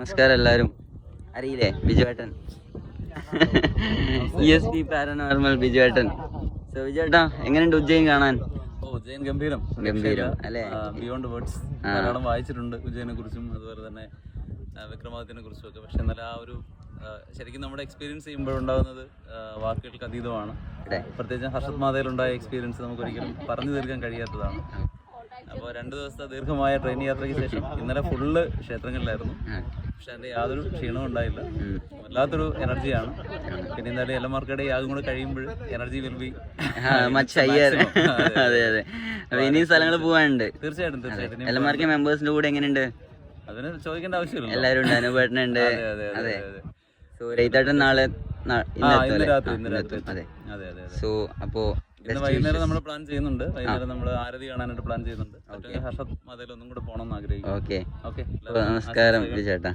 നമസ്കാരം എല്ലാവരും. അറിയില്ലേ ബിജുവേട്ടൻ? ESP പാരനോർമൽ ബിജുവേട്ടൻ. സോ ബിജുവേട്ടാ, എങ്ങനെയുണ്ട് ഉജ്ജയിൻ കാണാൻ? ഉജ്ജയിൻ ഗംഭീരം അല്ലേ? ബിയോണ്ട് വേർഡ്സ് ധാരാളം വായിച്ചിട്ടുണ്ട് ഉജ്ജയിനെ കുറിച്ചും അതുപോലെ തന്നെ വിക്രമാദിത്യനെ കുറിച്ചും ഒക്കെ. പക്ഷെ എന്നാലും ആ ഒരു ശരിക്കും നമ്മുടെ എക്സ്പീരിയൻസ് ചെയ്യുമ്പോഴുണ്ടാകുന്നത് വാക്കുകൾക്ക് അതീതമാണ്. പ്രത്യേകിച്ച് ഹർഷത് മാതയിലുണ്ടായ എക്സ്പീരിയൻസ് നമുക്ക് ഒരിക്കലും പറഞ്ഞു തീർക്കാൻ കഴിയാത്തതാണ്. അപ്പോൾ 2 ദിവസത്തെ ദീർഘമായ ട്രെയിൻ യാത്രയ്ക്ക് ശേഷം ഇന്നലെ ഫുള്ള് ക്ഷേത്രങ്ങളിലായിരുന്നു. പക്ഷെ അതിൻ്റെ യാതൊരു ക്ഷീണവും ഉണ്ടായില്ല. വല്ലാത്തൊരു എനർജിയാണ്. പിന്നെ എന്തായാലും എല്ലമാർക്കടെ യാഗം കൂടെ കഴിയുമ്പോൾ energy will be much higher. അതെ അതെ. അപ്പൊ ഇനിയും സ്ഥലങ്ങൾ പോകാനുണ്ട്. തീർച്ചയായിട്ടും. എല്ലമാർക്ക് മെമ്പേഴ്സിന്റെ കൂടെ എങ്ങനെയുണ്ട്? അതിന് ചോദിക്കേണ്ട ആവശ്യമില്ല. എല്ലാവരും ഉണ്ട്. അനുപേട്ടനുണ്ട്. അതെ. സോ രൈതാട്ടൻ നാളെ ഇന്ന് രാത്രി. അതെ. സോ അപ്പോ ഇന്ന് വൈകുന്നേരം നമ്മൾ പ്ലാൻ ചെയ്യുന്നുണ്ട്. വൈകുന്നേരം നമ്മൾ ആരതി കാണാനായിട്ട് പ്ലാൻ ചെയ്യുന്നുണ്ട്. ഹർഷത് മതയിൽ ഒന്നും കൂടെ പോകണം എന്ന് ആഗ്രഹിക്കുന്നു. ഓക്കെ. നമസ്കാരം ബിജുവേട്ടാ.